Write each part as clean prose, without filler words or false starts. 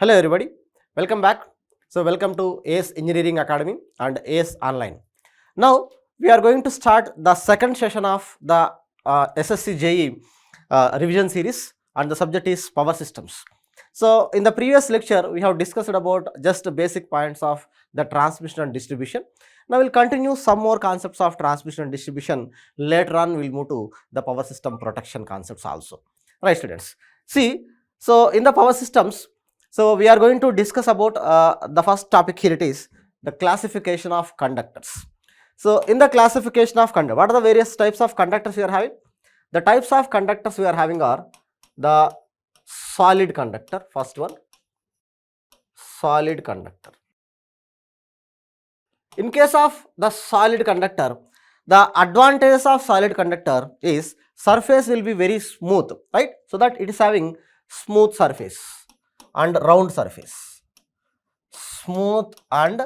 Hello everybody, welcome back. So welcome to ACE Engineering Academy and ACE Online. Now we are going to start the second session of the SSC JE revision series, and the subject is power systems. So in the previous lecture we have discussed about just the basic points of the transmission and distribution. Now we'll continue some more concepts of transmission and distribution. Later on we'll move to the power system protection concepts also. Right students, see, so in the power systems, so we are going to discuss about the first topic here. It is the classification of conductors. So in the classification of conductor, what are the various types of conductors we are having? The types of conductors we are having are the solid conductor, first one, solid conductor. In case of the solid conductor, the advantages of solid conductor is surface will be very smooth, right? So that it is having smooth surface and round surface, smooth and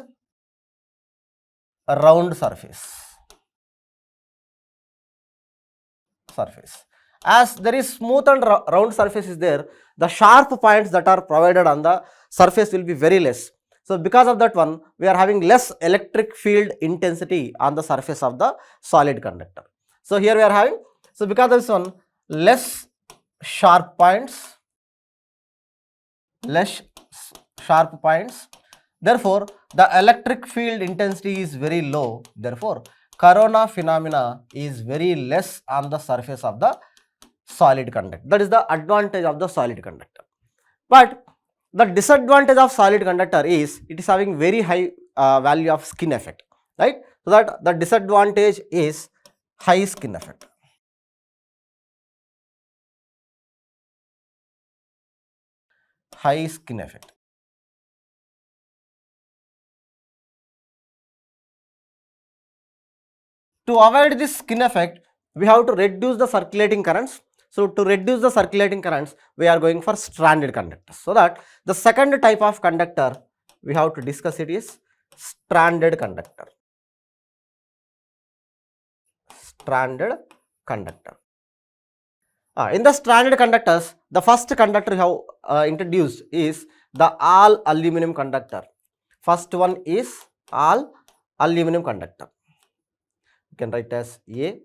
round surface. As there is smooth and round surface is there, the sharp points that are provided on the surface will be very less. So because of that one, we are having less electric field intensity on the surface of the solid conductor. So here we are having, so because of this one, less sharp points, therefore the electric field intensity is very low, therefore corona phenomena is very less on the surface of the solid conductor. That is the advantage of the solid conductor. But the disadvantage of solid conductor is it is having very high value of skin effect, right? So that the disadvantage is high skin effect. High skin effect. To avoid this skin effect, we have to reduce the circulating currents. So to reduce the circulating currents, we are going for stranded conductors. So that the second type of conductor we have to discuss it is stranded conductor. Stranded conductor. In the stranded conductors, the first conductor we have introduced is the all aluminum conductor. First one is all aluminum conductor. You can write as A.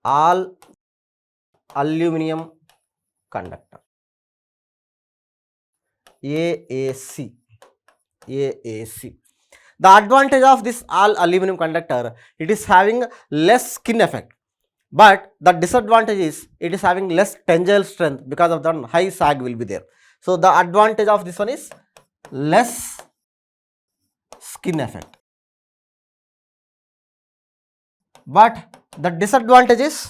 All aluminum conductor, AAC. The advantage of this all aluminum conductor, it is having less skin effect, but the disadvantage is it is having less tensile strength because of the high sag will be there. So the advantage of this one is less skin effect, but the disadvantage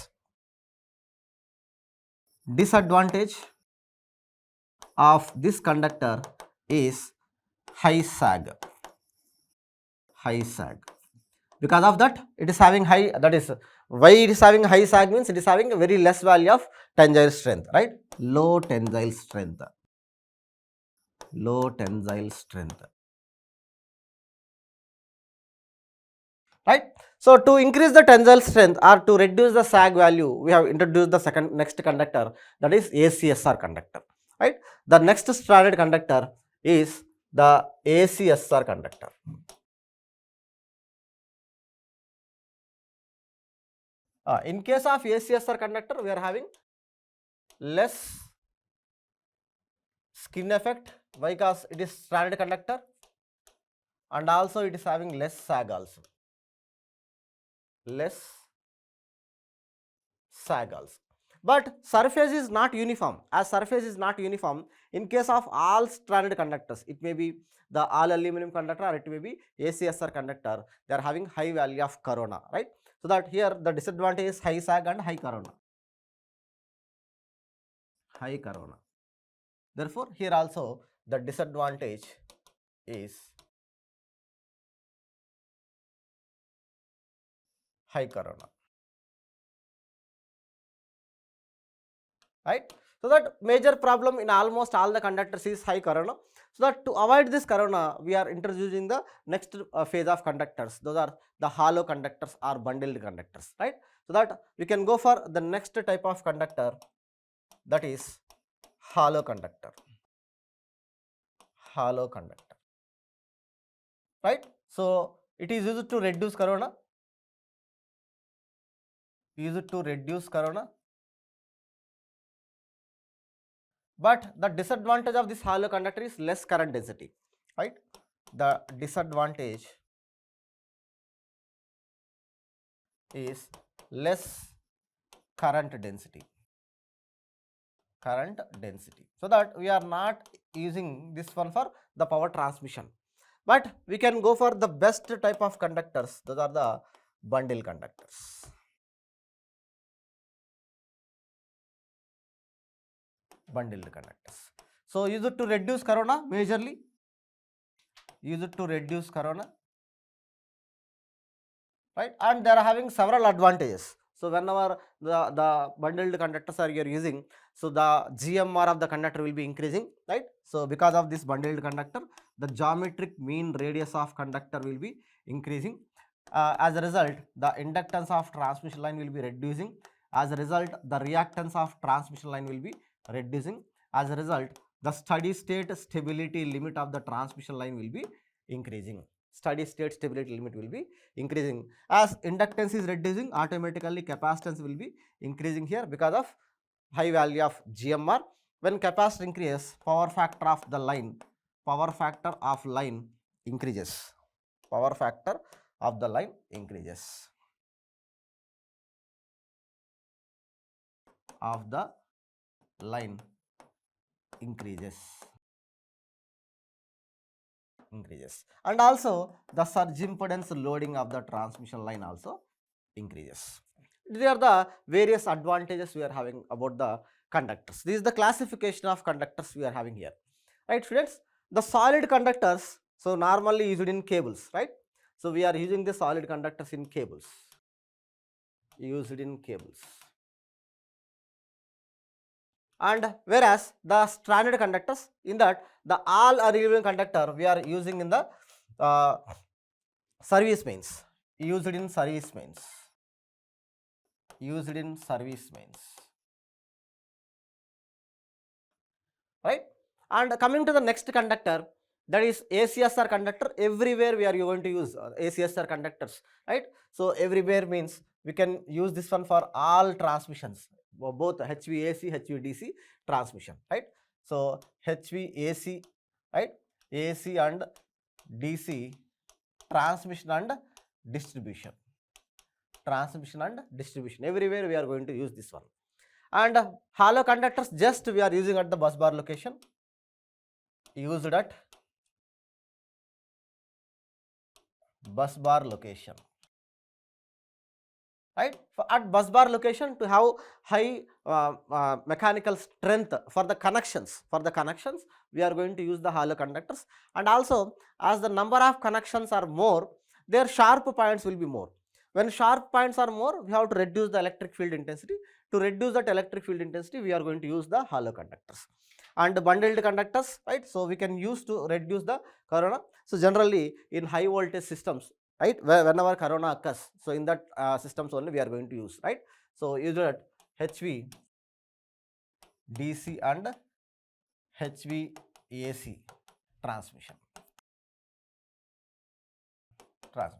of this conductor is high sag. Because of that, it is having high, that is why it is having high sag means it is having a very less value of tensile strength, right? Low tensile strength. Right? So to increase the tensile strength or to reduce the sag value, we have introduced the next conductor, that is ACSR conductor, right? The next stranded conductor is the ACSR conductor. In case of ACSR conductor, we are having less skin effect because it is stranded conductor, and also it is having less sag also. But surface is not uniform. As surface is not uniform, in case of all stranded conductors, it may be the all aluminum conductor or it may be ACSR conductor, they are having high value of corona, right? So that here the disadvantage is high sag and high corona. Therefore here also the disadvantage is high corona, right? So that major problem in almost all the conductors is high corona. So that to avoid this corona, we are introducing the next phase of conductors. Those are the hollow conductors or bundled conductors, right? So that we can go for the next type of conductor, that is hollow conductor. Hollow conductor, right? So it is used to reduce corona. Used to reduce corona. But the disadvantage of this hollow conductor is less current density, right? The disadvantage is less current density. Current density. So that we are not using this one for the power transmission, but we can go for the best type of conductors. Those are the bundle conductors. Bundled conductors. So use it to reduce corona majorly. Use it to reduce corona, right? And they are having several advantages. So whenever the bundled conductors are you're using, so the GMR of the conductor will be increasing, right? So because of this bundled conductor, the geometric mean radius of conductor will be increasing. As a result, the inductance of transmission line will be reducing. As a result, the reactance of transmission line will be reducing. As a result, the steady state stability limit of the transmission line will be increasing. Steady state stability limit will be increasing. As inductance is reducing, automatically capacitance will be increasing here because of high value of GMR. When capacitor increases, power factor of the line, power factor of line increases. Power factor of the line increases. Of the line increases. And also the surge impedance loading of the transmission line also increases. These are the various advantages we are having about the conductors. This is the classification of conductors we are having here, right students? The solid conductors, so normally used in cables, right? So we are using the solid conductors in cables, used in cables. And whereas the stranded conductors, in that the all available conductor we are using in the service mains, used in service mains, used in service mains, right? And coming to the next conductor, that is ACSR conductor. Everywhere we are going to use ACSR conductors, right? So everywhere means we can use this one for all transmissions, both HVAC, HVDC transmission, right? So HVAC, right? AC and DC transmission and distribution. Transmission and distribution. Everywhere we are going to use this one. And hollow conductors just we are using at the bus bar location. Used at bus bar location, right? At bus bar location, to have high mechanical strength for the connections. For the connections, we are going to use the hollow conductors. And also, as the number of connections are more, their sharp points will be more. When sharp points are more, we have to reduce the electric field intensity. To reduce that electric field intensity, we are going to use the hollow conductors. And bundled conductors, right? So we can use to reduce the corona. So generally in high voltage systems, right, whenever corona occurs, so in that systems only we are going to use, right? So use that HV DC and HVAC transmission. Right?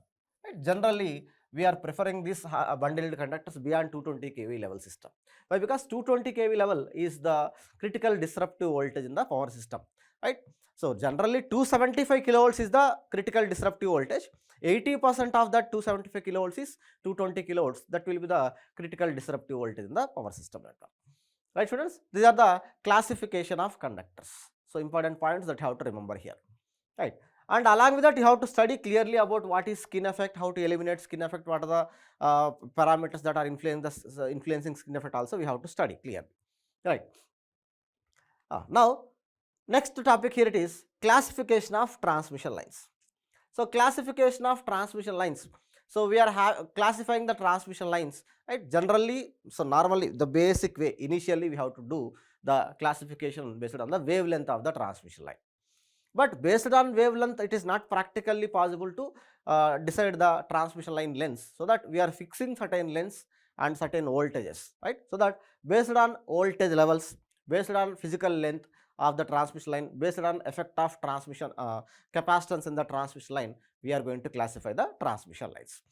Generally we are preferring this bundled conductors beyond 220 kV level system. Why? Because 220 kV level is the critical disruptive voltage in the power system, right? So generally 275 kilovolts is the critical disruptive voltage. 80% of that 275 kilovolts is 220 kilovolts. That will be the critical disruptive voltage in the power system network. Right students? These are the classification of conductors. So important points that you have to remember here, right? And along with that, you have to study clearly about what is skin effect, how to eliminate skin effect, what are the parameters that are influencing skin effect also we have to study clearly, right? Now, next topic here it is classification of transmission lines. So classification of transmission lines. So we are classifying the transmission lines, right? Generally, so normally the basic way, initially we have to do the classification based on the wavelength of the transmission line. but based on wavelength it is not practically possible to decide the transmission line lengths, so that we are fixing certain lengths and certain voltages, right. So that based on voltage levels, based on physical length of the transmission line, based on effect of transmission capacitance in the transmission line, we are going to classify the transmission lines,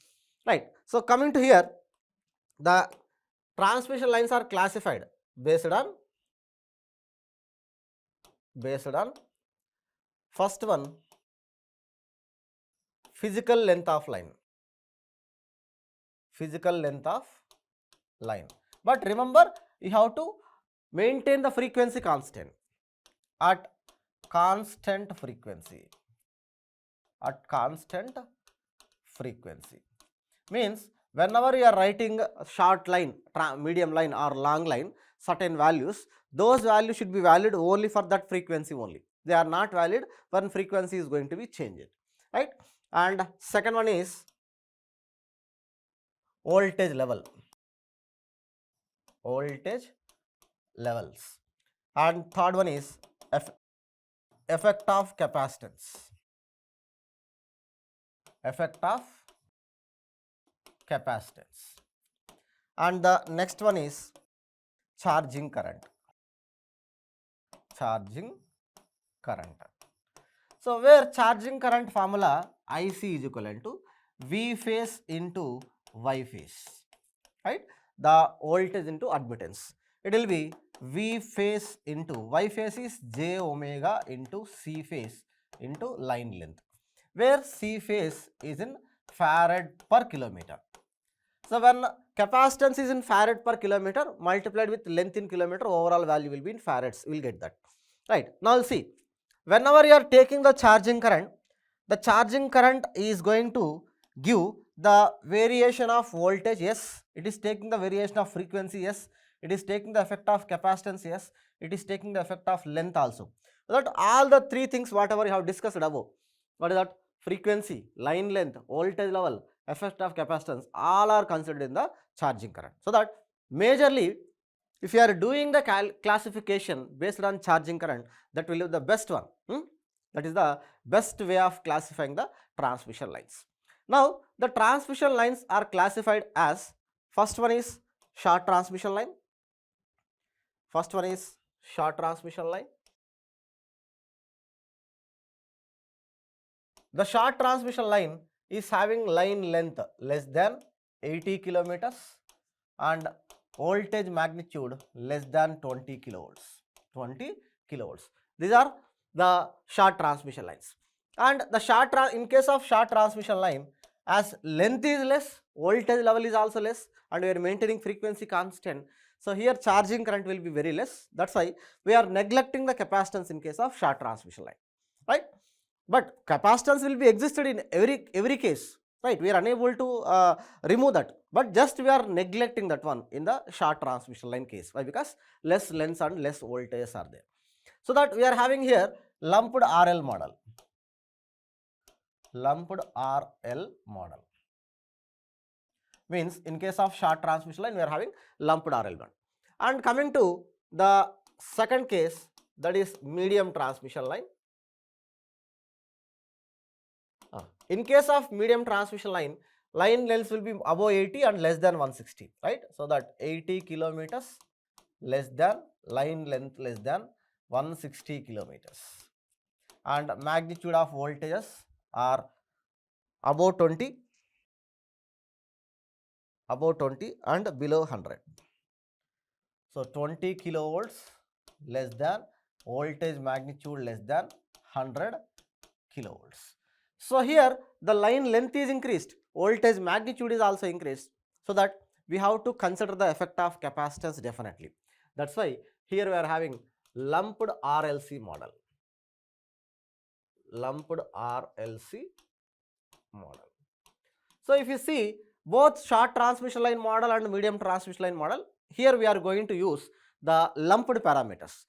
right. So coming to here, the transmission lines are classified based on first one, physical length of line, but remember you have to maintain the frequency constant at constant frequency, means whenever you are writing a short line, medium line or long line, certain values, those values should be valid only for that frequency only. They are not valid when frequency is going to be changed, right. And second one is voltage levels, and third one is effect of capacitance, and the next one is charging current. So where charging current formula IC is equivalent to V phase into Y phase, right. The voltage into admittance, it will be V phase into Y phase is J omega into C phase into line length, where C phase is in farad per kilometer. So when capacitance is in farad per kilometer multiplied with length in kilometer, overall value will be in farads, we will get that, right. Now see, whenever you are taking the charging current is going to give the variation of voltage, yes, it is taking the variation of frequency, yes, it is taking the effect of capacitance, yes, it is taking the effect of length also. So that all the three things whatever you have discussed above, what is that, frequency, line length, voltage level, effect of capacitance, all are considered in the charging current. So that majorly if you are doing the classification based on charging current, that will be the best one. That is the best way of classifying the transmission lines. Now the transmission lines are classified as, first one is short transmission line, The short transmission line is having line length less than 80 kilometers and voltage magnitude less than 20 kilovolts. These are the short transmission lines. And the in case of short transmission line, as length is less, voltage level is also less, and we are maintaining frequency constant. So here charging current will be very less. That's why we are neglecting the capacitance in case of short transmission line, right? But capacitance will be existed in every case, right. We are unable to remove that, but just we are neglecting that one in the short transmission line case. Why? Because less lengths and less voltages are there. So that we are having here lumped RL model. Means in case of short transmission line we are having lumped RL one. And coming to the second case, that is medium transmission line. In case of medium transmission line, line length will be above 80 and less than 160, right. So that 80 kilometers less than, line length less than 160 kilometers, and magnitude of voltages are above 20 and below 100. So 20 kilovolts less than, voltage magnitude less than 100 kilovolts. So here the line length is increased, voltage magnitude is also increased, so that we have to consider the effect of capacitance definitely. That's why here we are having lumped RLC model. So if you see both short transmission line model and medium transmission line model, here we are going to use the lumped parameters.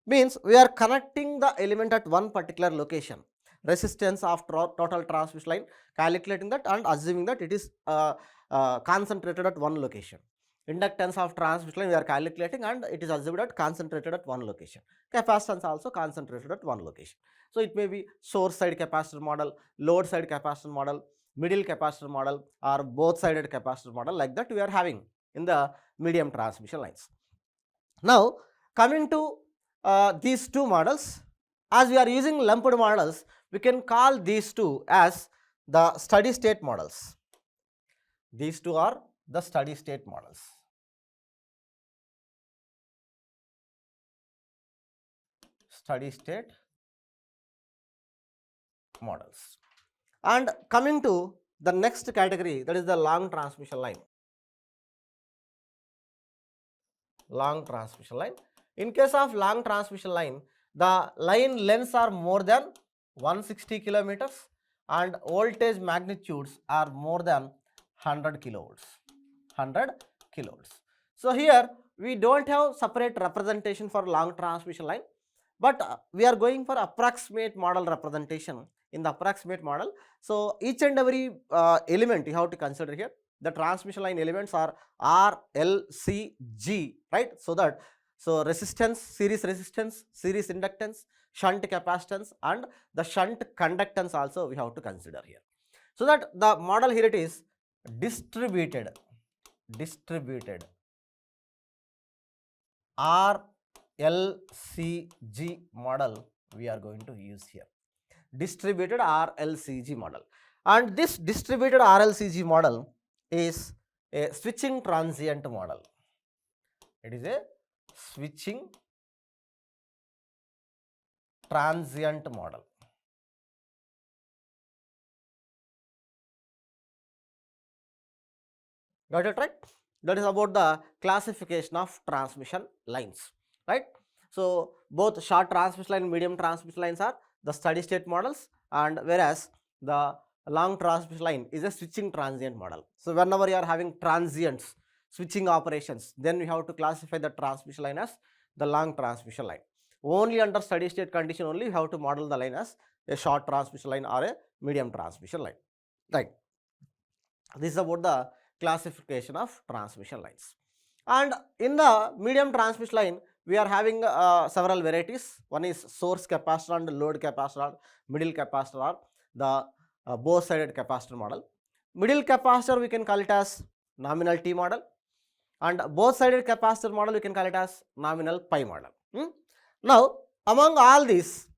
Means we are connecting the element at one particular location, resistance of total transmission line, calculating that and assuming that it is concentrated at one location. Inductance of transmission line we are calculating and it is assumed at concentrated at one location. Capacitance also concentrated at one location. So it may be source side capacitor model, load side capacitor model, middle capacitor model, or both sided capacitor model, like that we are having in the medium transmission lines. Now coming to these two models, as we are using lumped models, we can call these two as the steady state models. These two are the steady state models. Steady state models. And coming to the next category, that is the long transmission line. Long transmission line. In case of long transmission line, the line lengths are more than 160 kilometers and voltage magnitudes are more than 100 kilovolts. 100 kilovolts. So here we don't have separate representation for long transmission line, but we are going for approximate model representation. In the approximate model, so each and every element you have to consider here. The transmission line elements are R, L, C, G, right? So resistance, series inductance, shunt capacitance, and the shunt conductance also we have to consider here. So that the model here it is distributed R, L, C, G model we are going to use here. Distributed RLCG model, and this distributed RLCG model is a switching transient model. It is a switching transient model. Got it, right? That is about the classification of transmission lines, right? So both short transmission line and medium transmission lines are the steady state models, and whereas the long transmission line is a switching transient model. So whenever you are having transients, switching operations, then we have to classify the transmission line as the long transmission line. Only under steady state condition only you have to model the line as a short transmission line or a medium transmission line, right? This is about the classification of transmission lines. And in the medium transmission line, we are having several varieties. One is source capacitor and load capacitor, middle capacitor, or the both sided capacitor model. Middle capacitor we can call it as nominal T model, and both sided capacitor model we can call it as nominal pi model. Now among all these,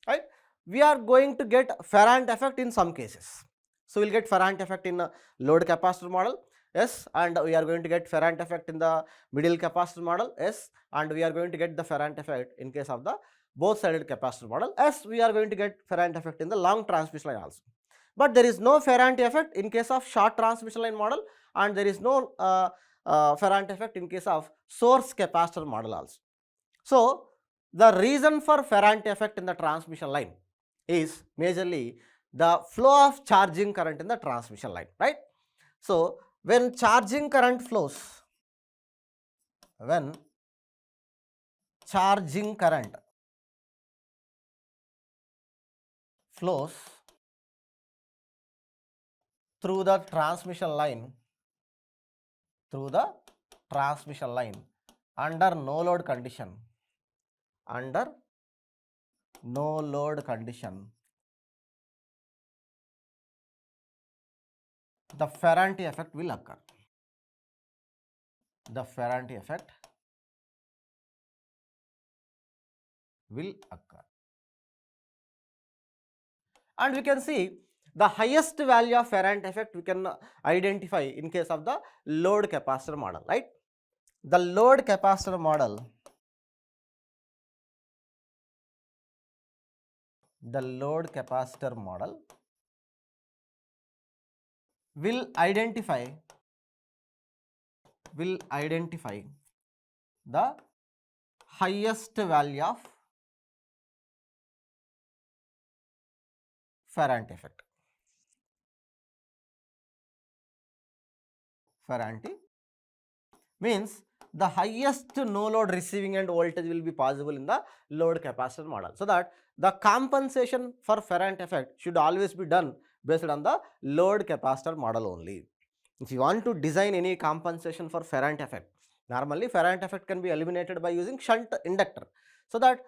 right, we are going to get Ferrand effect in some cases. So we will get Ferrand effect in load capacitor model, yes, and we are going to get Ferrand effect in the middle capacitor model, yes, and we are going to get the Ferrand effect in case of the both sided capacitor model, yes, we are going to get Ferrand effect in the long transmission line also. But there is no Ferrand effect in case of short transmission line model, and there is no Ferrand effect in case of source capacitor model also. So the reason for Ferrand effect in the transmission line is majorly the flow of charging current in the transmission line, right? So when charging current flows, when charging current flows through the transmission line, under no load condition, the Ferrand effect will occur. The Ferrand effect will occur. And we can see the highest value of Ferrand effect we can identify in case of the load capacitor model, right? The load capacitor model, will identify the highest value of Ferrand effect. Ferrand means the highest no load receiving end voltage will be possible in the load capacitor model. So that the compensation for Ferrand effect should always be done based on the load capacitor model only. If you want to design any compensation for Ferrand effect, normally Ferrand effect can be eliminated by using shunt inductor. So that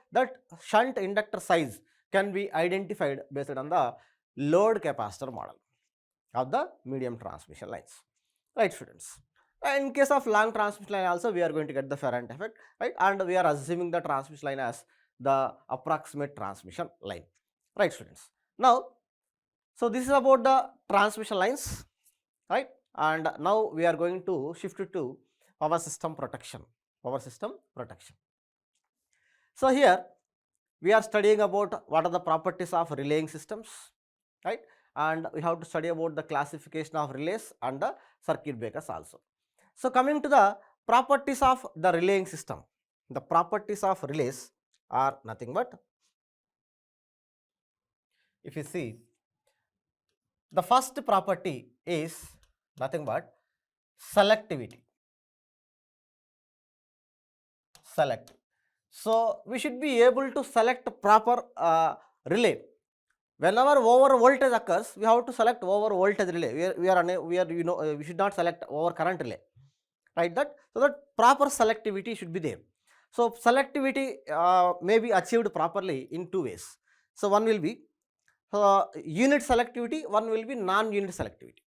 shunt inductor size can be identified based on the load capacitor model of the medium transmission lines, right students. In case of long transmission line also we are going to get the Ferrand effect, right, and we are assuming the transmission line as the approximate transmission line, right students. Now, so this is about the transmission lines, right, and now we are going to shift to power system protection, power system protection. So here we are studying about what are the properties of relaying systems, right, and we have to study about the classification of relays and the circuit breakers also. So coming to the properties of the relaying system, the properties of relays are nothing but, if you see, the first property is nothing but selectivity. Select. So we should be able to select proper relay. Whenever over voltage occurs, we have to select over voltage relay. We should not select over current relay, right? So that proper selectivity should be there. So selectivity may be achieved properly in two ways. So one will be unit selectivity, one will be non-unit selectivity.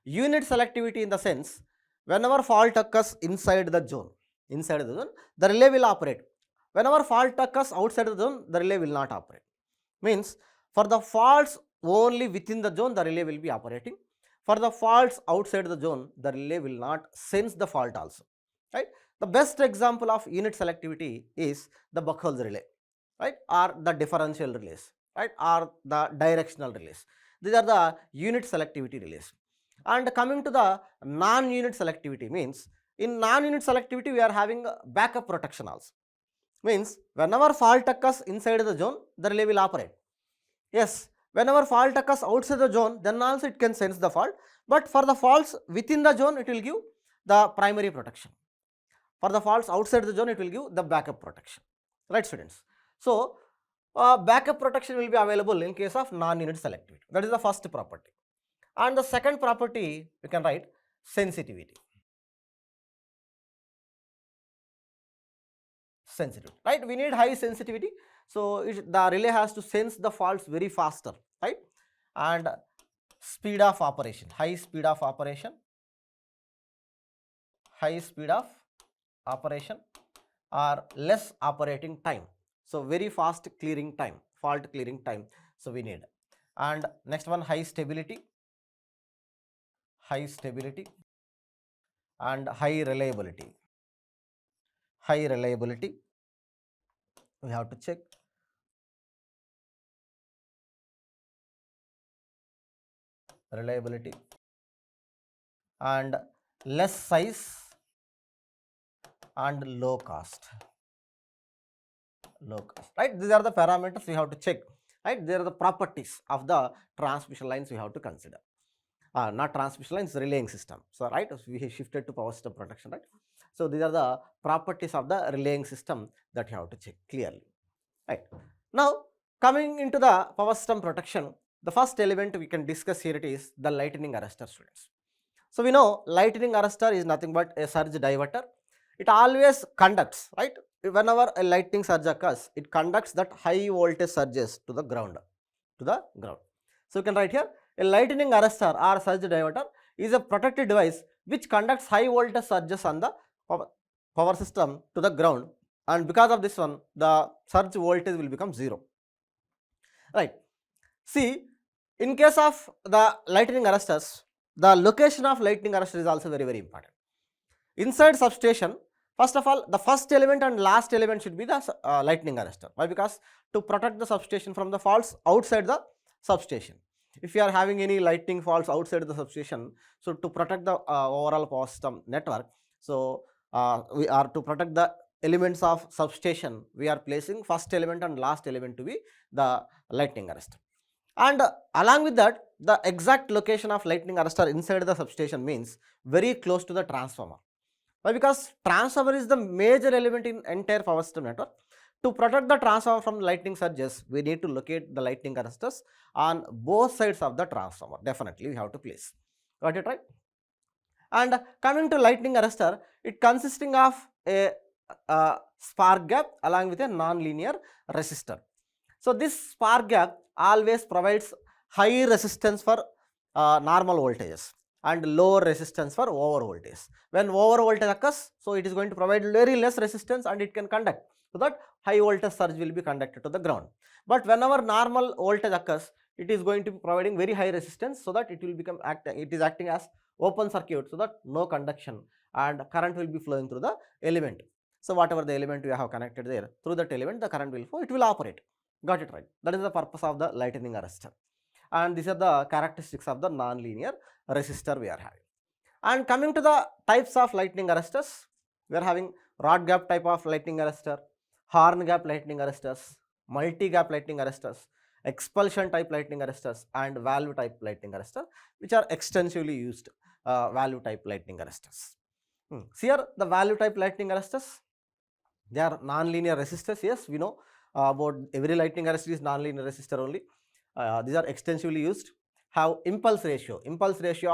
Unit selectivity in the sense, whenever fault occurs inside the zone, the relay will operate. Whenever fault occurs outside the zone, the relay will not operate. Means for the faults only within the zone, the relay will be operating. For the faults outside the zone, the relay will not sense the fault also, right. The best example of unit selectivity is the Buchholz relay, right, or the differential relays, right, or the directional relays. These are the unit selectivity relays. And coming to the non-unit selectivity, means in non-unit selectivity we are having backup protection also. Means whenever fault occurs inside the zone, the relay will operate. Yes, whenever fault occurs outside the zone, then also it can sense the fault. But for the faults within the zone, it will give the primary protection. For the faults outside the zone, it will give the backup protection, right students. So backup protection will be available in case of non-unit selectivity. That is the first property. And the second property, we can write sensitivity. Sensitivity, right? We need high sensitivity. So the relay has to sense the faults very faster, right? And speed of operation, high speed of operation, or less operating time. So very fast clearing time, fault clearing time. So we need. And next one, high stability, and high reliability. We have to check. Reliability and less size and low cost, right. These are the parameters we have to check, right. They are the properties of the transmission lines we have to consider. Not transmission lines, relaying system. So right, we have shifted to power system protection, right. So these are the properties of the relaying system that you have to check clearly, right. Now coming into the power system protection, the first element we can discuss here, it is the lightning arrestor, students. So we know lightning arrestor is nothing but a surge diverter. It always conducts, right. Whenever a lightning surge occurs, it conducts that high voltage surges to the ground, So you can write here, a lightning arrestor or surge diverter is a protected device which conducts high voltage surges on the power system to the ground, and because of this one, the surge voltage will become 0, right. See, in case of the lightning arrestors, the location of lightning arrestor is also very, very important. Inside substation, first of all, the first element and last element should be the lightning arrestor. Why? Because to protect the substation from the faults outside the substation. If you are having any lightning faults outside the substation, so to protect the overall power system network, so we are to protect the elements of substation, we are placing first element and last element to be the lightning arrestor. And along with that, the exact location of lightning arrestor inside the substation means very close to the transformer. Why? Because transformer is the major element in entire power system network. To protect the transformer from lightning surges, we need to locate the lightning arrestors on both sides of the transformer. Definitely we have to place. Got it, right? And coming to lightning arrestor, it consisting of a spark gap along with a non-linear resistor. So this spark gap always provides high resistance for normal voltages and lower resistance for over voltage. When over voltage occurs, so it is going to provide very less resistance and it can conduct, so that high voltage surge will be conducted to the ground. But whenever normal voltage occurs, it is going to be providing very high resistance, so that it will become it is acting as open circuit, so that no conduction and current will be flowing through the element. So whatever the element you have connected there, through that element the current will flow, it will operate. Got it right? That is the purpose of the lightning arrestor. And these are the characteristics of the non-linear resistor we are having. And coming to the types of lightning arrestors, we are having rod gap type of lightning arrestor, horn gap lightning arrestors, multi-gap lightning arrestors, expulsion type lightning arrestors, and valve type lightning arrestor, which are extensively used valve type lightning arrestors. So here the valve type lightning arrestors, they are non-linear resistors. Yes, we know about every lightning arrestor is non-linear resistor only. These are extensively used, have impulse ratio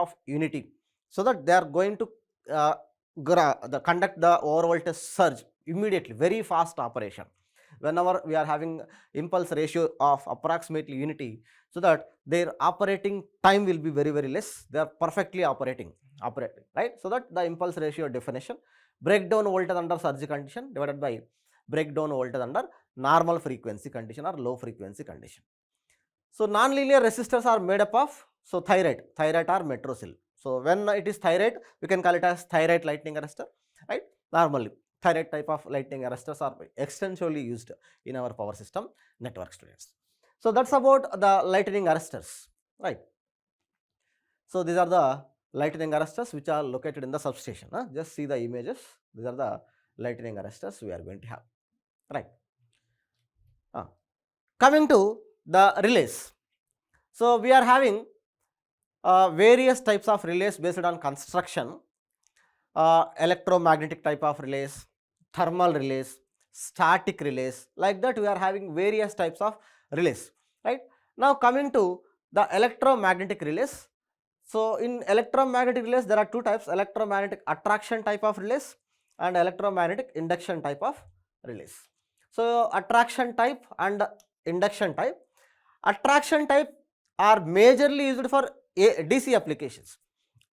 of unity, so that they are going to conduct the over voltage surge immediately, very fast operation. Whenever we are having impulse ratio of approximately unity, so that their operating time will be very less, they are perfectly operating, right? So that the impulse ratio definition, breakdown voltage under surge condition divided by breakdown voltage under normal frequency condition or low frequency condition. So non-linear resistors are made up of, so thyroid or metrosil. So when it is thyroid, we can call it as thyroid lightning arrestor, right? Normally thyroid type of lightning arrestors are extensively used in our power system network, students. So that's about the lightning arrestors, right? So these are the lightning arrestors which are located in the substation. Just see the images. These are the lightning arrestors we are going to have, right? Coming to the relays. So we are having various types of relays based on construction, electromagnetic type of relays, thermal relays, static relays, like that we are having various types of relays, right? Now coming to the electromagnetic relays. So in electromagnetic relays there are two types, electromagnetic attraction type of relays and electromagnetic induction type of relays. So attraction type and induction type. Attraction type are majorly used for DC applications,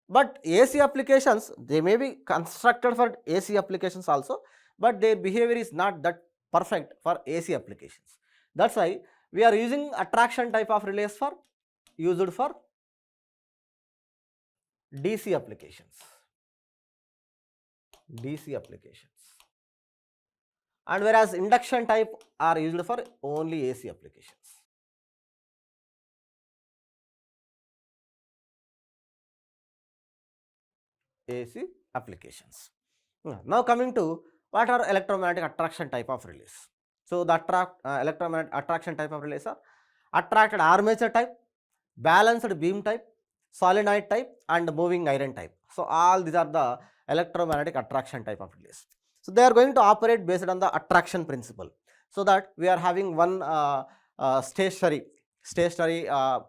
but AC applications, they may be constructed for AC applications also, but their behavior is not that perfect for AC applications. That's why we are using attraction type of relays for used for DC applications, and whereas induction type are used for only AC applications. AC applications. Now coming to what are electromagnetic attraction type of relays. So the electromagnetic attraction type of relays are attracted armature type, balanced beam type, solenoid type, and moving iron type. So all these are the electromagnetic attraction type of relays. So they are going to operate based on the attraction principle. So that we are having one stationary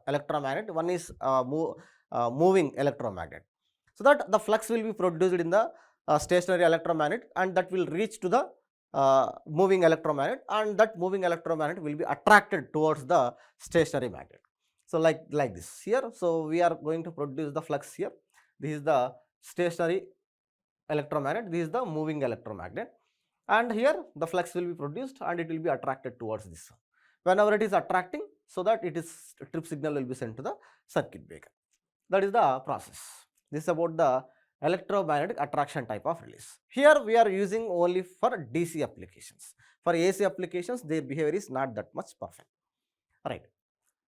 electromagnet, one is moving electromagnet. So that the flux will be produced in the stationary electromagnet, and that will reach to the moving electromagnet, and that moving electromagnet will be attracted towards the stationary magnet. So like this here. So we are going to produce the flux here. This is the stationary electromagnet, this is the moving electromagnet, and here the flux will be produced and it will be attracted towards this one. Whenever it is attracting, so that it is trip signal will be sent to the circuit breaker. That is the process. This is about the electromagnetic attraction type of relays. Here we are using only for DC applications. For AC applications, their behavior is not that much perfect. Right.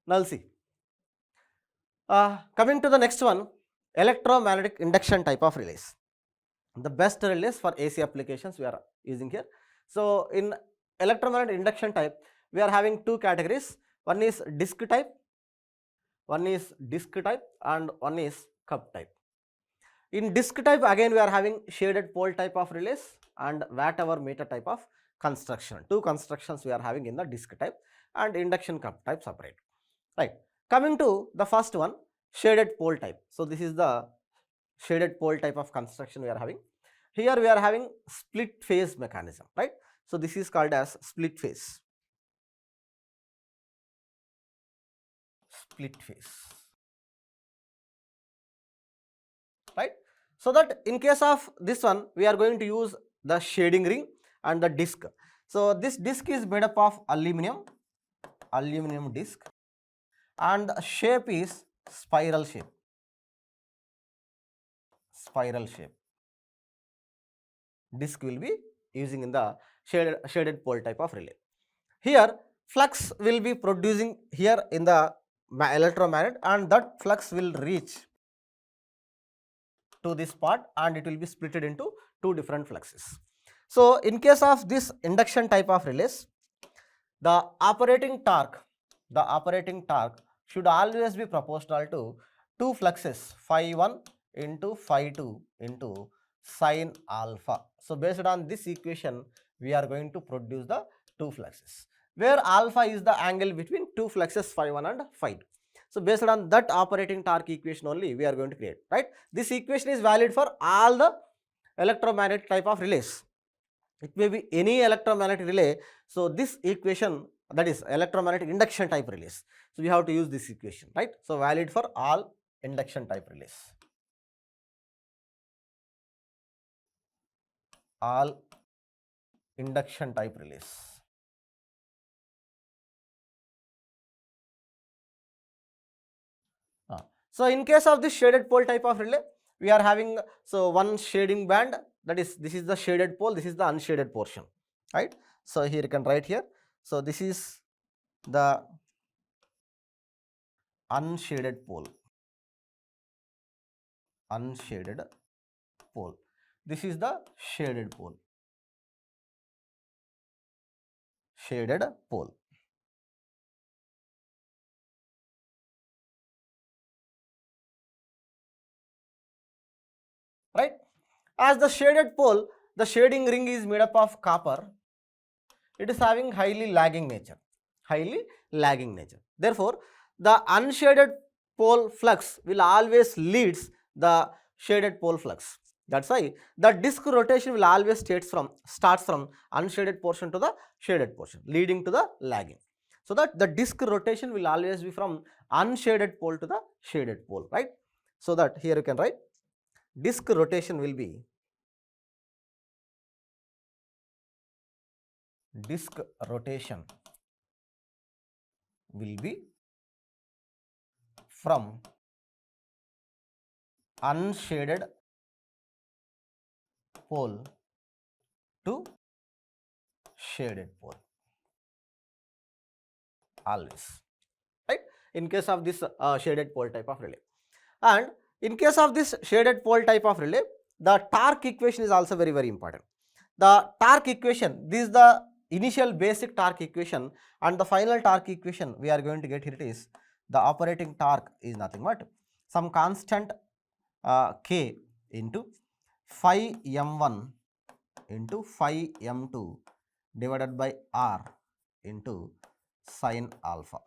Now we'll see. Coming to the next one, electromagnetic induction type of relays. The best relays for AC applications we are using here. So in electromagnetic induction type, we are having two categories. One is disc type, and one is cup type. In disc type, again we are having shaded pole type of relays and watt hour meter type of construction. Two constructions we are having in the disc type, and induction cup type separate. Right. Coming to the first one, shaded pole type. So this is the shaded pole type of construction we are having. Here we are having split phase mechanism, right? So this is called as split phase. split face, right? So that in case of this one, we are going to use the shading ring and the disc. So this disc is made up of aluminum disc, and the shape is spiral shape. Disc will be using in the shaded pole type of relay. Here flux will be producing here in the electromagnet, and that flux will reach to this part and it will be splitted into two different fluxes. So in case of this induction type of relays, the operating torque should always be proportional to two fluxes, phi 1 into phi 2 into sin alpha. So based on this equation, we are going to produce the two fluxes, where alpha is the angle between two fluxes phi 1 and phi 2. So based on that operating torque equation only, we are going to create, right? This equation is valid for all the electromagnetic type of relays. It may be any electromagnetic relay. So this equation, that is electromagnetic induction type relays. So we have to use this equation, right? So valid for all induction type relays. All induction type relays. So in case of this shaded pole type of relay, we are having one shading band, that is, this is the shaded pole, this is the unshaded portion, right? So here you can write here. So this is the unshaded pole. This is the shaded pole. Right? As the shaded pole, the shading ring is made up of copper. It is having highly lagging nature. Therefore, the unshaded pole flux will always leads the shaded pole flux. That's why the disk rotation will always starts from unshaded portion to the shaded portion, leading to the lagging. So that the disk rotation will always be from unshaded pole to the shaded pole, right? So that here you can write disk rotation will be from unshaded pole to shaded pole always, right? In case of this shaded pole type of relay. And in case of this shaded pole type of relay, the torque equation is also very, very important. The torque equation, this is the initial basic torque equation, and the final torque equation we are going to get here. It is the operating torque is nothing but some constant K into phi m1 into phi m2 divided by R into sin alpha.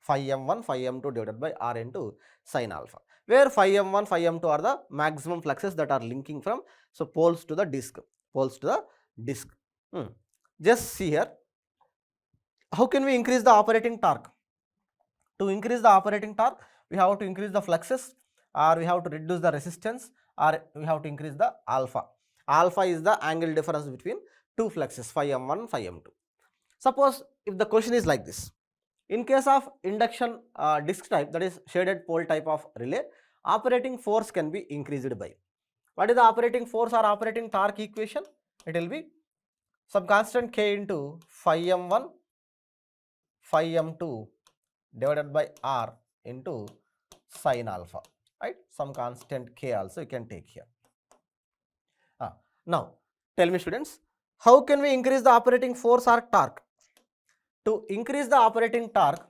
Phi m1, phi m2 divided by R into sin alpha, where phi m1, phi m2 are the maximum fluxes that are linking from poles to the disc. Just see here, how can we increase the operating torque? To increase the operating torque, we have to increase the fluxes, or we have to reduce the resistance, or we have to increase the alpha. Alpha is the angle difference between two fluxes, phi m1, phi m2. Suppose if the question is like this, in case of induction disc type, that is shaded pole type of relay, operating force can be increased by, what is the operating force or operating torque equation? It will be some constant K into phi m1, phi m2 divided by R into sin alpha, right? Some constant K also you can take here. Now tell me, students, how can we increase the operating force or torque? To increase the operating torque,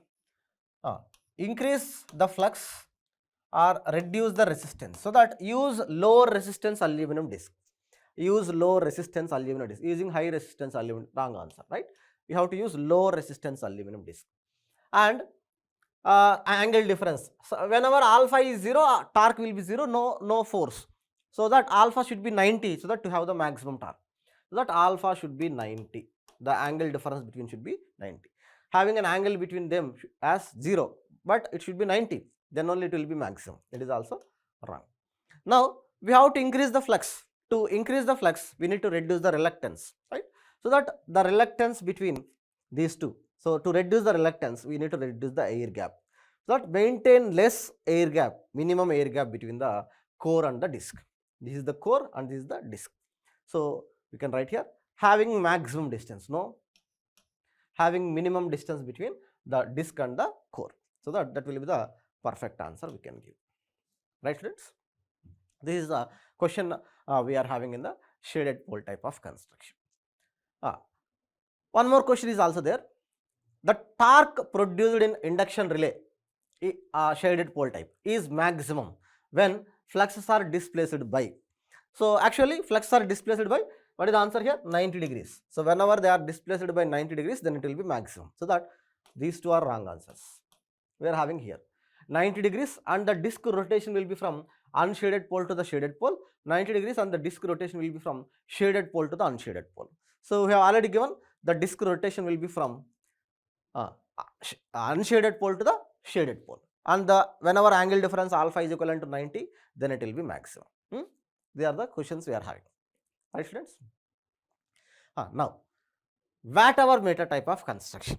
increase the flux or reduce the resistance. So that use low resistance aluminum disc. Using high resistance aluminum, wrong answer, right? We have to use low resistance aluminum disc. And angle difference. So whenever alpha is 0, torque will be 0, no force. So that alpha should be 90, so that to have the maximum torque. So that alpha should be 90. The angle difference between should be 90. Having an angle between them as 0, but it should be 90, then only it will be maximum. It is also wrong. Now we have to increase the flux. To increase the flux, we need to reduce the reluctance, right? So that the reluctance between these two. So to reduce the reluctance, we need to reduce the air gap. So that maintain less air gap, minimum air gap between the core and the disk. This is the core and this is the disk. So we can write here having maximum distance, no, having minimum distance between the disk and the core. So that will be the perfect answer we can give, right students? This is a question we are having in the shaded pole type of construction. One more question is also there. The torque produced in induction relay shaded pole type is maximum when fluxes are displaced by. So actually fluxes are displaced by, what is the answer here? 90 degrees. So whenever they are displaced by 90 degrees, then it will be maximum. So that these two are wrong answers. We are having here 90 degrees and the disk rotation will be from unshaded pole to the shaded pole, 90 degrees and the disk rotation will be from shaded pole to the unshaded pole. So we have already given the disk rotation will be from unshaded pole to the shaded pole, and the whenever angle difference alpha is equivalent to 90, then it will be maximum. They are the questions we are having, right students? Now watt hour meter type of construction.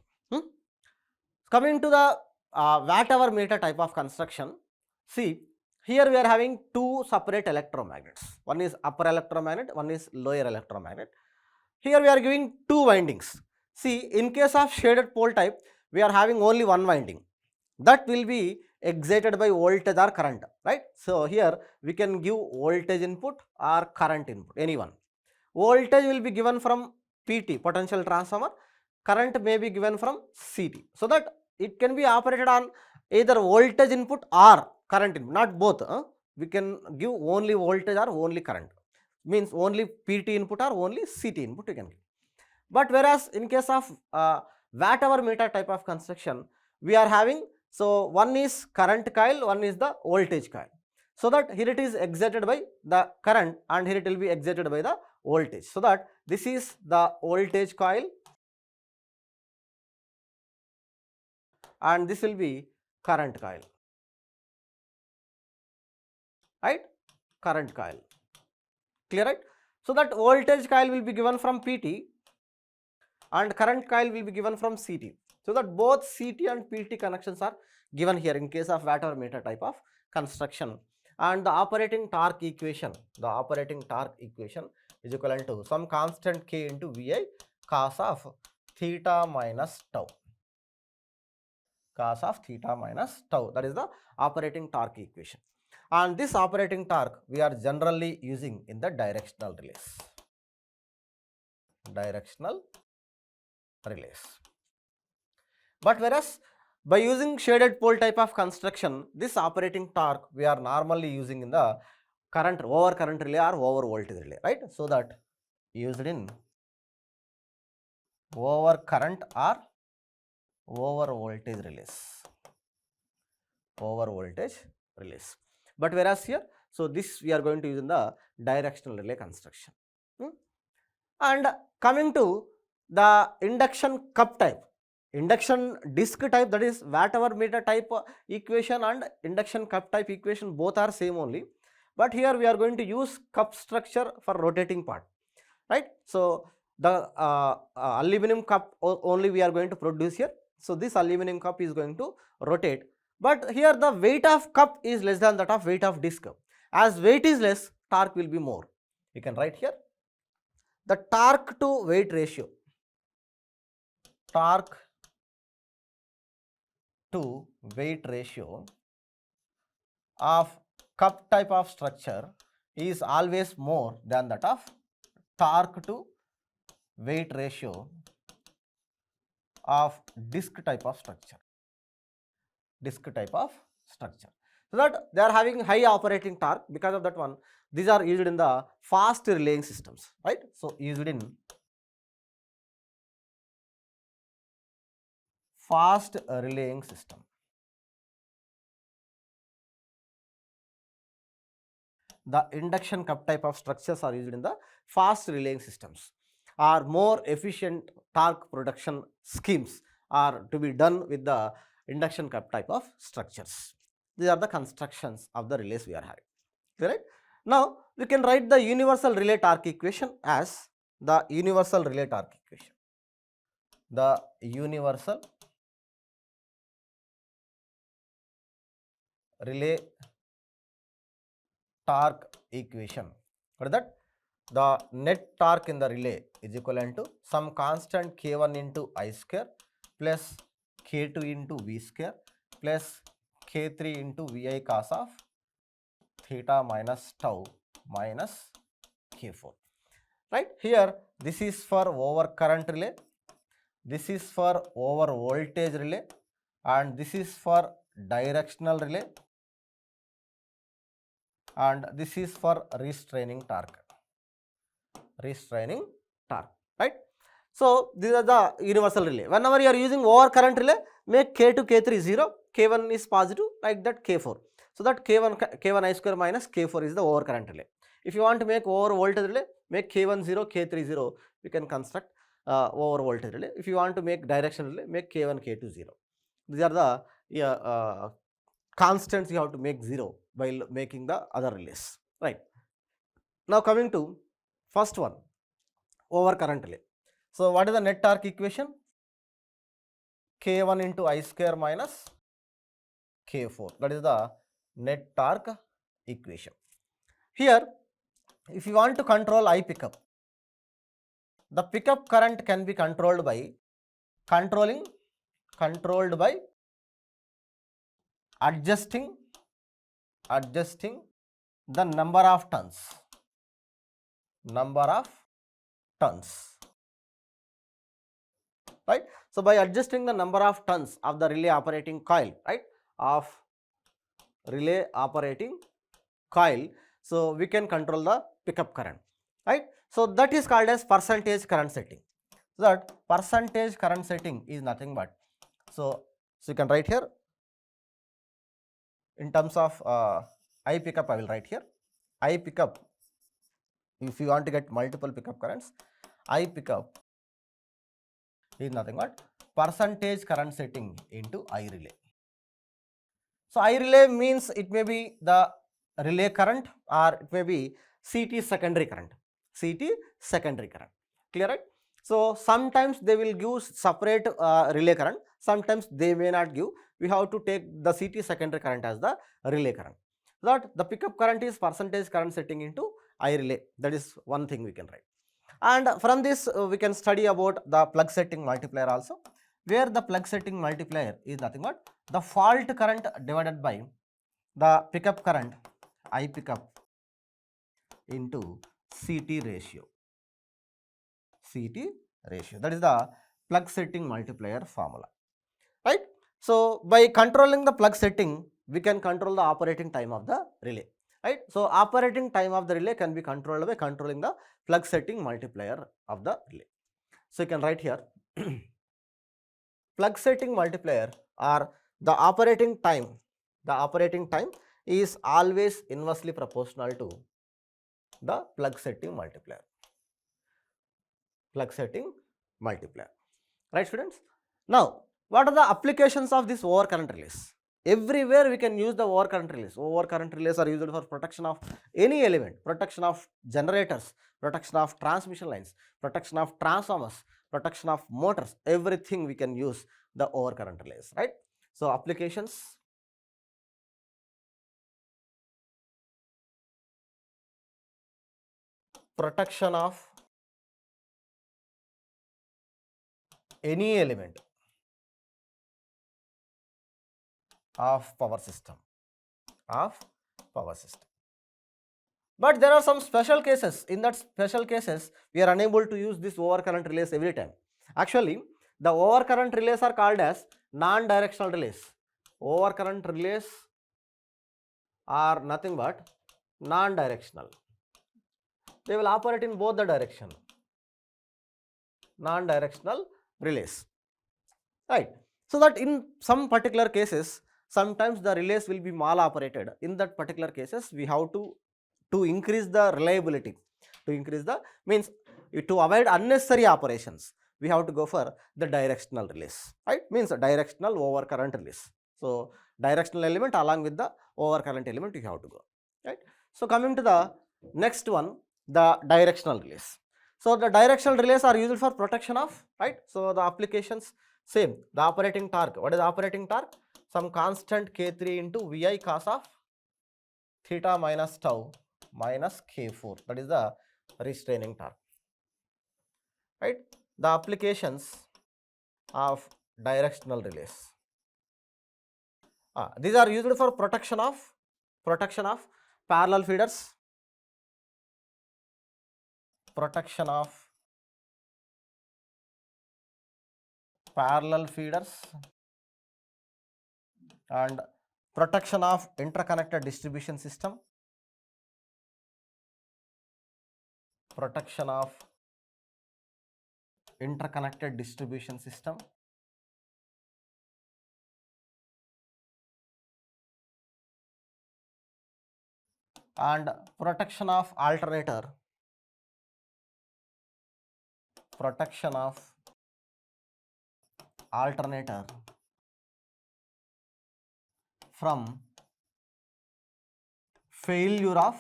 Coming to the watt hour meter type of construction, see here we are having two separate electromagnets. One is upper electromagnet, one is lower electromagnet. Here we are giving two windings. See, in case of shaded pole type, we are having only one winding that will be excited by voltage or current, right? So here we can give voltage input or current input, any one. Voltage will be given from PT, potential transformer. Current may be given from CT, so that it can be operated on either voltage input or current input, not both. We can give only voltage or only current, means only PT input or only CT input we can give. But whereas in case of watt hour meter type of construction, we are having, so one is current coil, one is the voltage coil. So that here it is excited by the current and here it will be excited by the voltage. So that this is the voltage coil and this will be current coil, right? Current coil, clear, right? So that voltage coil will be given from PT and current coil will be given from CT. So that both CT and PT connections are given here in case of watt hour meter type of construction. And the operating torque equation is equivalent to some constant K into VI cos of theta minus tau. Cos of theta minus tau, that is the operating torque equation. And this operating torque we are generally using in the directional relays. But whereas by using shaded pole type of construction, this operating torque we are normally using in the over current relay or over voltage relay, right? So that used in over current or over voltage relays. But whereas here, so this we are going to use in the directional relay construction. And coming to the induction cup type, induction disc type, that is watt hour meter type equation and induction cup type equation, both are same only, but here we are going to use cup structure for rotating part, right? So the aluminum cup only we are going to produce here. So this aluminum cup is going to rotate, but here the weight of cup is less than that of weight of disc. As weight is less, torque will be more. You can write here the torque to weight ratio, of cup type of structure is always more than that of torque to weight ratio of disc type of structure. So that they are having high operating torque. Because of that one, these are used in the fast relaying systems, right? So used in fast relaying system. The induction cup type of structures are used in the fast relaying systems. Are more efficient torque production schemes are to be done with the induction type of structures. These are the constructions of the relays we are having. Correct? Now we can write the universal relay torque equation as the universal relay torque equation. The universal relay torque equation. What is that? The net torque in the relay is equivalent to some constant k1 into I square plus k2 into v square plus k3 into vi cos of theta minus tau minus k4. Right? Here this is for over current relay, this is for over voltage relay, and this is for directional relay, and this is for restraining torque. Right? So these are the universal relay. Whenever you are using over current relay, make k2 k3 0, k1 is positive, like that k4. So that k1 I square minus k4 is the over current relay. If you want to make over voltage relay, make k1 0, k3 0. You can construct over voltage relay. If you want to make directional relay, make k1 k2 0. These are the constants you have to make 0 while making the other relays. Right? Now coming to first one, over current relay. So what is the net torque equation? K1 into I square minus K4. That is the net torque equation. Here, if you want to control I pickup, the pickup current can be controlled by adjusting the number of turns. Right? So by adjusting the number of turns of the relay operating coil, right, so we can control the pickup current, right? So that is called as percentage current setting. So that percentage current setting is nothing but, so you can write here in terms of I pickup. I will write here I pickup. If you want to get multiple pickup currents, I pickup is nothing but percentage current setting into I relay. So I relay means it may be the relay current or it may be CT secondary current. Clear, right? So sometimes they will give separate relay current, sometimes they may not give. We have to take the CT secondary current as the relay current. That the pickup current is percentage current setting into I relay. That is one thing we can write. And from this we can study about the plug setting multiplier also, where the plug setting multiplier is nothing but the fault current divided by the pickup current I pickup into CT ratio. That is the plug setting multiplier formula, right? So by controlling the plug setting, we can control the operating time of the relay, right? So operating time of the relay can be controlled by controlling the plug setting multiplier of the relay. So you can write here plug setting multiplier or the operating time is always inversely proportional to the plug setting multiplier. Right, students? Now, what are the applications of this overcurrent relays? Everywhere we can use the overcurrent relays. Overcurrent relays are used for protection of any element, protection of generators, protection of transmission lines, protection of transformers, protection of motors. Everything we can use the overcurrent relays, right? So applications: protection of any element of power system. But there are some special cases. In that special cases, we are unable to use this overcurrent relays every time. Actually, the overcurrent relays are called as non-directional relays. Overcurrent relays are nothing but non-directional. They will operate in both the direction. Non-directional relays, right? So that in some particular cases, sometimes the relays will be mal operated. In that particular cases, we have to increase the reliability, to avoid unnecessary operations, we have to go for the directional relays, right? Means directional overcurrent relays. So directional element along with the overcurrent element you have to go, right? So coming to the next one, the directional relays. So the directional relays are used for protection of, right? So the applications same, the operating torque. What is the operating torque? Some constant K3 into Vi cos of theta minus tau minus K4. That is the restraining torque, right? The applications of directional relays. These are used for protection of parallel feeders, protection of parallel feeders, and protection of interconnected distribution system, protection of interconnected distribution system, and protection of alternator, protection of alternator from failure of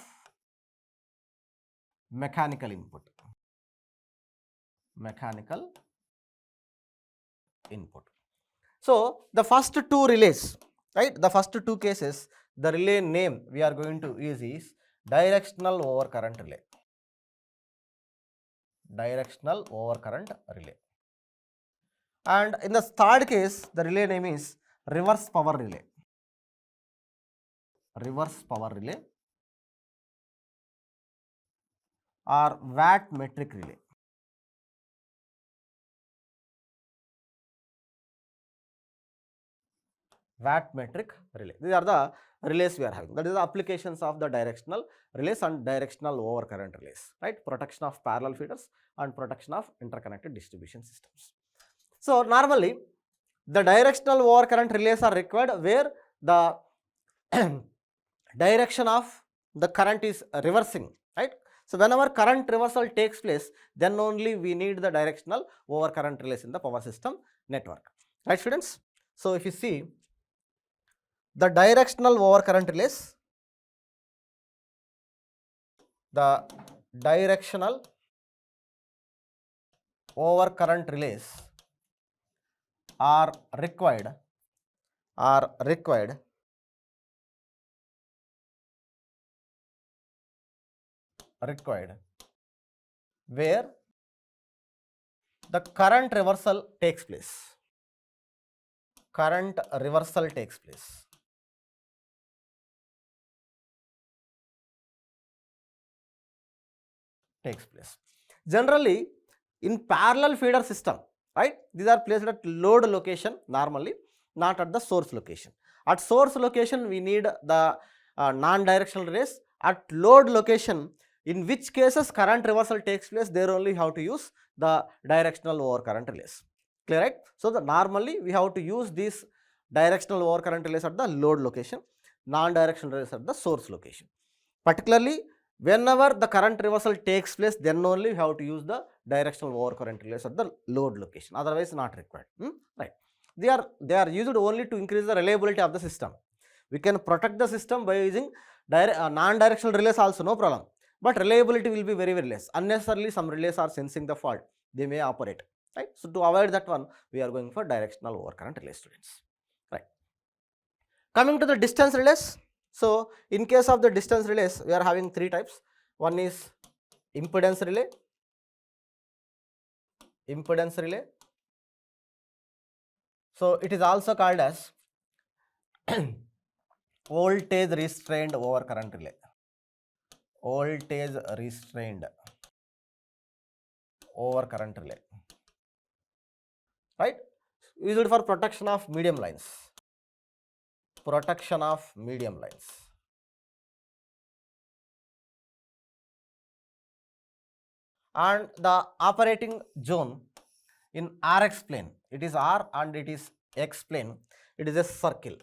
mechanical input. So the first two relays, right? The first two cases, the relay name we are going to use is directional overcurrent relay. Directional overcurrent relay. And in the third case, the relay name is reverse power relay. Reverse power relay or watt metric relay. Watt metric relay. These are the relays we are having. That is the applications of the directional relays and directional overcurrent relays, right? Protection of parallel feeders and protection of interconnected distribution systems. So normally the directional overcurrent relays are required where the direction of the current is reversing, right? So whenever current reversal takes place, then only we need the directional overcurrent relays in the power system network, right students? So if you see the directional overcurrent relays, the directional overcurrent relays are required where the current reversal takes place. Current reversal takes place. Generally, in parallel feeder system, right? These are placed at load location normally, not at the source location. At source location, we need the non-directional relays. At load location, in which cases current reversal takes place, there only have to use the directional overcurrent relays. Clear, right? So the normally we have to use these directional overcurrent relays at the load location, non-directional relays at the source location. Particularly whenever the current reversal takes place, then only we have to use the directional overcurrent relays at the load location, otherwise not required. Right? They are used only to increase the reliability of the system. We can protect the system by using non-directional relays also, no problem. But reliability will be very, very less. Unnecessarily some relays are sensing the fault, they may operate. Right? So to avoid that one, we are going for directional overcurrent relay, students. Right? Coming to the distance relays. So in case of the distance relays, we are having three types. One is impedance relay. So it is also called as voltage restrained overcurrent relay. Voltage restrained overcurrent relay. Right? Used for protection of medium lines. And the operating zone in Rx plane, it is R and it is X plane, it is a circle.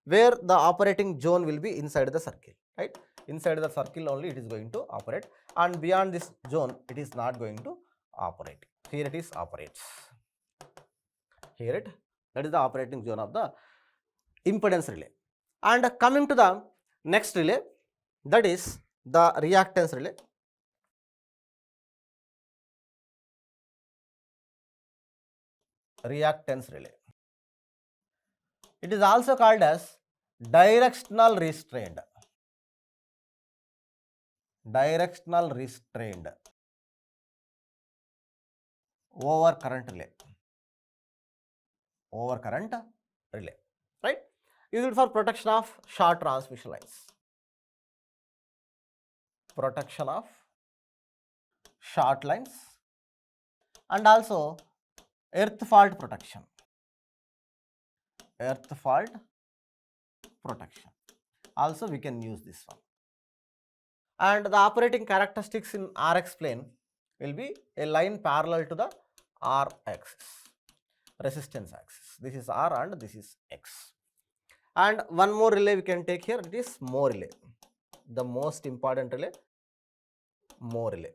Where the operating zone will be inside the circle, right? Inside the circle only it is going to operate, and beyond this zone it is not going to operating. Here it is operates. Here that is the operating zone of the impedance relay. And coming to the next relay, that is the reactance relay. Reactance relay. It is also called as directional restrained. Directional restrained over current relay. Over current relay, right? Used for protection of short transmission lines. Protection of short lines and also earth fault protection. Earth fault protection. Also we can use this one. And the operating characteristics in RX plane will be a line parallel to the R axis, resistance axis. This is R and this is X. And one more relay we can take here, it is Moore relay. The most important relay, Moore relay.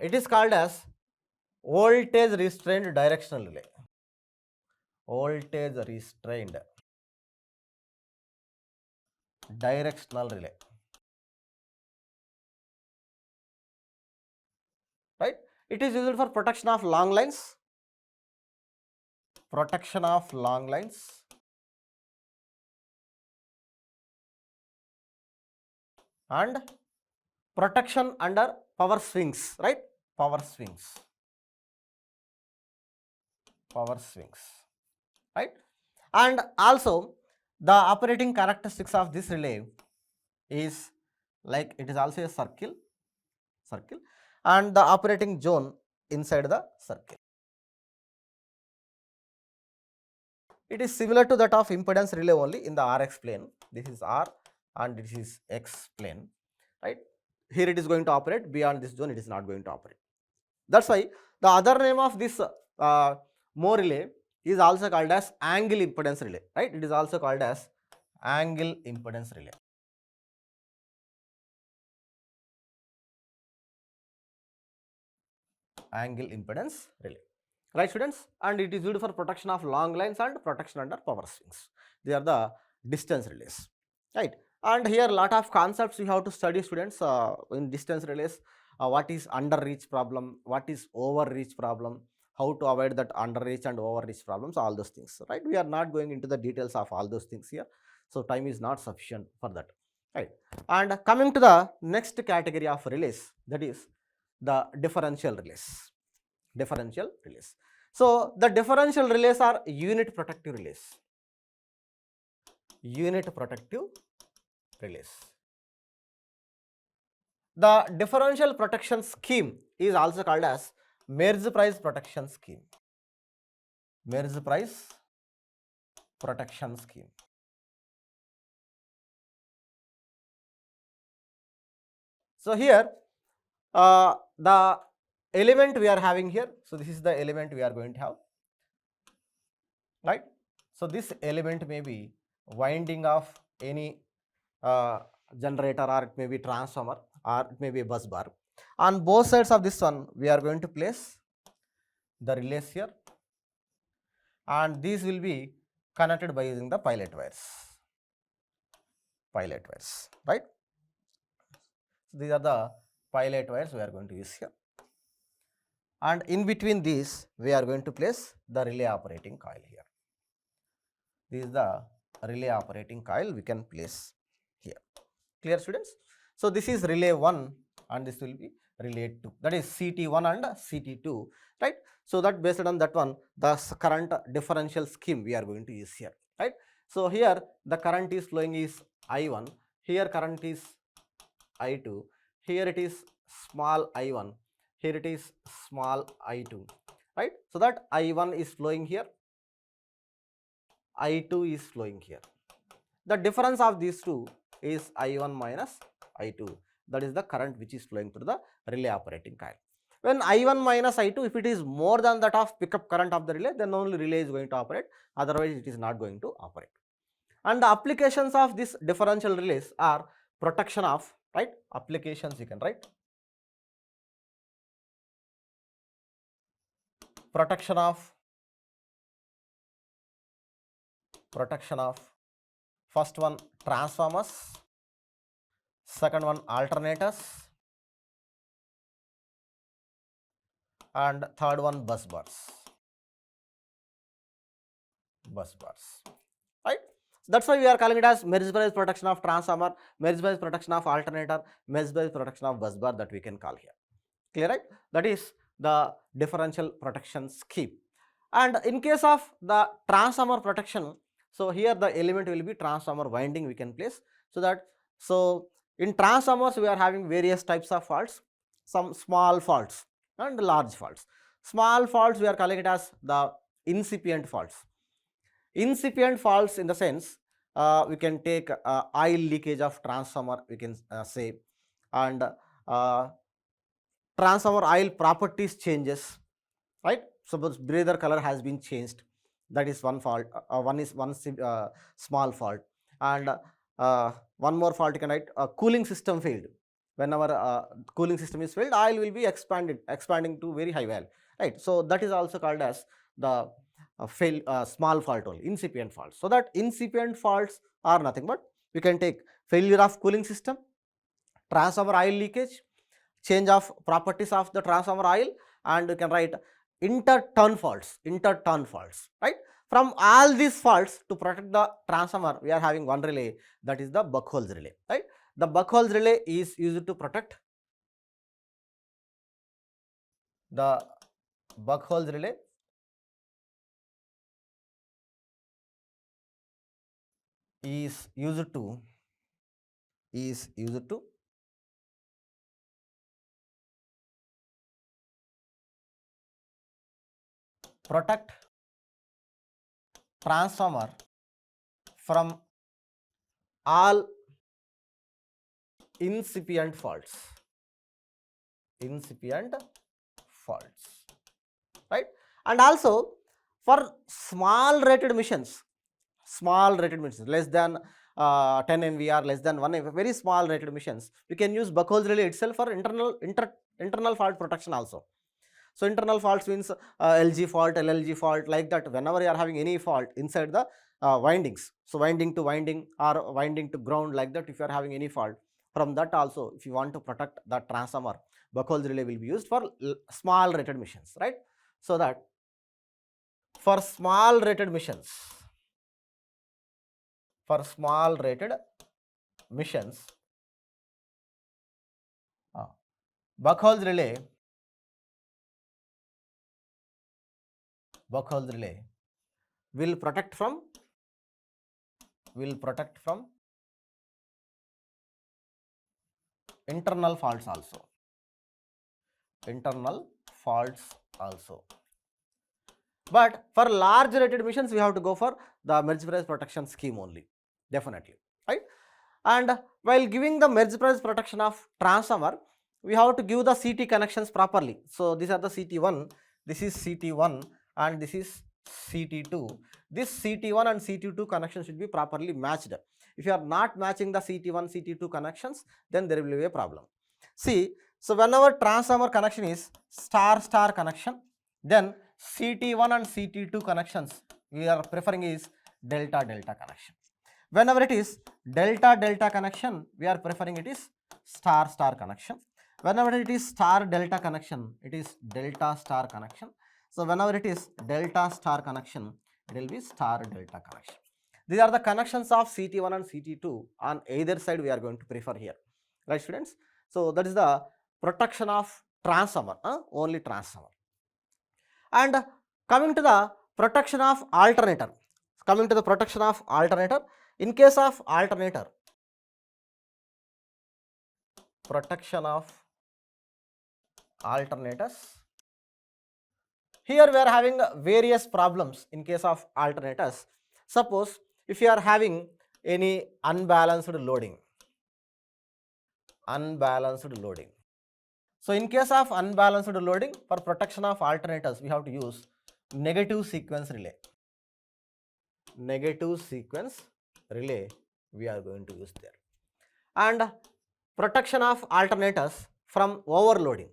It is called as voltage restrained directional relay. Voltage restrained directional relay. Right? It is used for protection of long lines. Protection of long lines. And protection under power swings, right? Power swings. Power swings, right? And also the operating characteristics of this relay is like it is also a circle, and the operating zone inside the circle. It is similar to that of impedance relay only in the RX plane. This is R and this is X plane, right? Here it is going to operate, beyond this zone it is not going to operate. That's why the other name of this Moore relay is also called as angle impedance relay, right? It is also called as angle impedance relay. Angle impedance relay, right students? And it is used for protection of long lines and protection under power swings. They are the distance relays, right? And here lot of concepts you have to study, students, in distance relays. What is underreach problem, what is overreach problem, how to avoid that underreach and overreach problems, all those things, right? We are not going into the details of all those things here, so time is not sufficient for that, right? And coming to the next category of relays, that is the differential relays. Differential relays. So the differential relays are unit protective relays. Unit protective relays. The differential protection scheme is also called as merge price protection scheme. Merge price protection scheme. So here the element we are having here, so this is the element we are going to have, right? So this element may be winding of any generator, or it may be transformer, or it may be a bus bar. On both sides of this one we are going to place the relays here, and these will be connected by using the pilot wires. Pilot wires, right? So these are the pilot wires we are going to use here, and in between these we are going to place the relay operating coil here. This is the relay operating coil we can place here. Clear, students? So this is relay 1 and this will be relay 2, that is CT1 and CT2, right? So that based on that one, the current differential scheme we are going to use here, right? So here the current is flowing is I1, here current is I2, here it is small I1, here it is small I2, right? So that I1 is flowing here, I2 is flowing here. The difference of these two is I1 minus I2. That is the current which is flowing through the relay operating coil. When I1 minus I2, if it is more than that of pickup current of the relay, then only relay is going to operate, otherwise it is not going to operate. And the applications of this differential relays are protection of, right? Applications you can write. protection of first one transformers, second one alternators, and third one bus bars. Right? So that's why we are calling it as merge-based protection of transformer, merge-based protection of alternator, merge-based protection of bus bar, that we can call here. Clear, right? That is the differential protection scheme. And in case of the transformer protection, so here the element will be transformer winding we can place. So in transformers we are having various types of faults, some small faults and large faults. Small faults we are calling it as the incipient faults. Incipient faults in the sense, we can take oil leakage of transformer, we can say, and transformer oil properties changes, right? Suppose breather color has been changed, that is one fault. One small fault. And one more fault you can write, cooling system failed. Whenever cooling system is failed, oil will be expanding to very high value, right? So that is also called as the small fault only, incipient faults. So that incipient faults are nothing but, we can take failure of cooling system, transformer oil leakage, change of properties of the transformer oil, and you can write interturn faults, right? From all these faults, to protect the transformer, we are having one relay, that is the Buchholz relay, right? The Buchholz relay is used to protect, the Buchholz relay is used to protect transformer from all incipient faults, right? And also for small rated missions, less than 10 MVR, less than 1 MVR, very small rated missions, we can use Buchholz relay itself for internal fault protection also. So internal faults means LG fault, LLG fault, like that. Whenever you are having any fault inside the windings, so winding to winding or winding to ground, like that, if you are having any fault, from that also, if you want to protect the transformer, Buchholz relay will be used for small rated missions, right? So that for small rated missions, Buchholz relay will protect from internal faults also. But for large rated missions, we have to go for the merge price protection scheme only, definitely, right? And while giving the merge price protection of transformer, we have to give the CT connections properly. So these are the CT1, this is CT1, and this is CT2. This CT1 and CT2 connections should be properly matched. If you are not matching the CT1, CT2 connections, then there will be a problem. See, so whenever transformer connection is star connection, then CT1 and CT2 connections we are preferring is delta connection. Whenever it is delta connection, we are preferring it is star connection. Whenever it is star delta connection, it is delta star connection. So whenever it is delta star connection, it will be star delta connection. These are the connections of CT1 and CT2. On either side we are going to prefer here, right, students? So that is the protection of transformer, only transformer. And coming to the protection of alternator, in case of alternator, protection of alternators, here we are having various problems in case of alternators. Suppose if you are having any unbalanced loading, so in case of unbalanced loading, for protection of alternators, we have to use negative sequence relay. We are going to use there. And protection of alternators from overloading.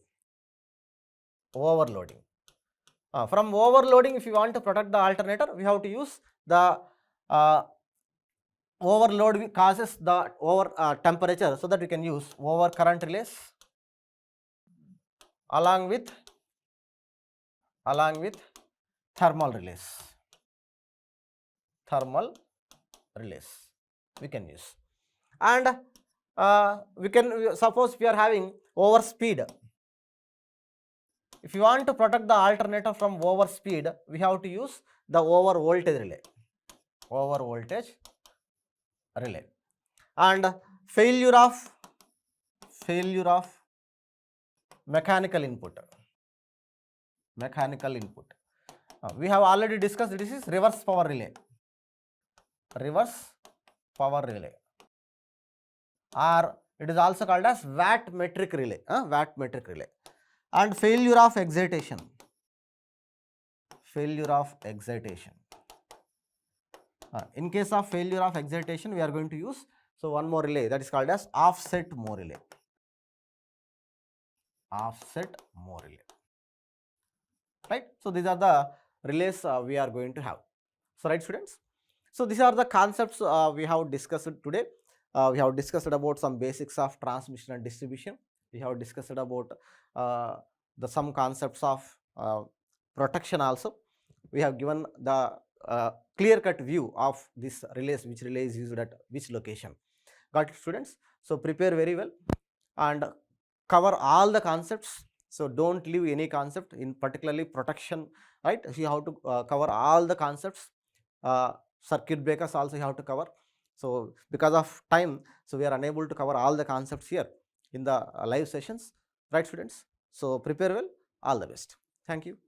From overloading, if you want to protect the alternator, we have to use the overload causes the over temperature, so that we can use over current relays along with thermal relays. Thermal relays we can use, and we can suppose we are having over speed. If you want to protect the alternator from over speed, we have to use the over voltage relay. Over voltage relay. And failure of mechanical input. Mechanical input. We have already discussed this is reverse power relay. Reverse power relay. Or it is also called as watt metric relay. Watt metric relay. And failure of excitation. Failure of excitation. In case of failure of excitation, we are going to use one more relay, that is called as offset Moore relay. Offset Moore relay. Right. So these are the relays we are going to have. So right, students. So these are the concepts we have discussed today. We have discussed about some basics of transmission and distribution. We have discussed about some concepts of protection also. We have given the clear-cut view of this relays, which relay is used at which location. Got it, students? So prepare very well and cover all the concepts. So don't leave any concept, in particularly protection, right? So you have to cover all the concepts. Circuit breakers also you have to cover. So because of time, so we are unable to cover all the concepts here in the live sessions, right, students? So prepare well. All the best. Thank you.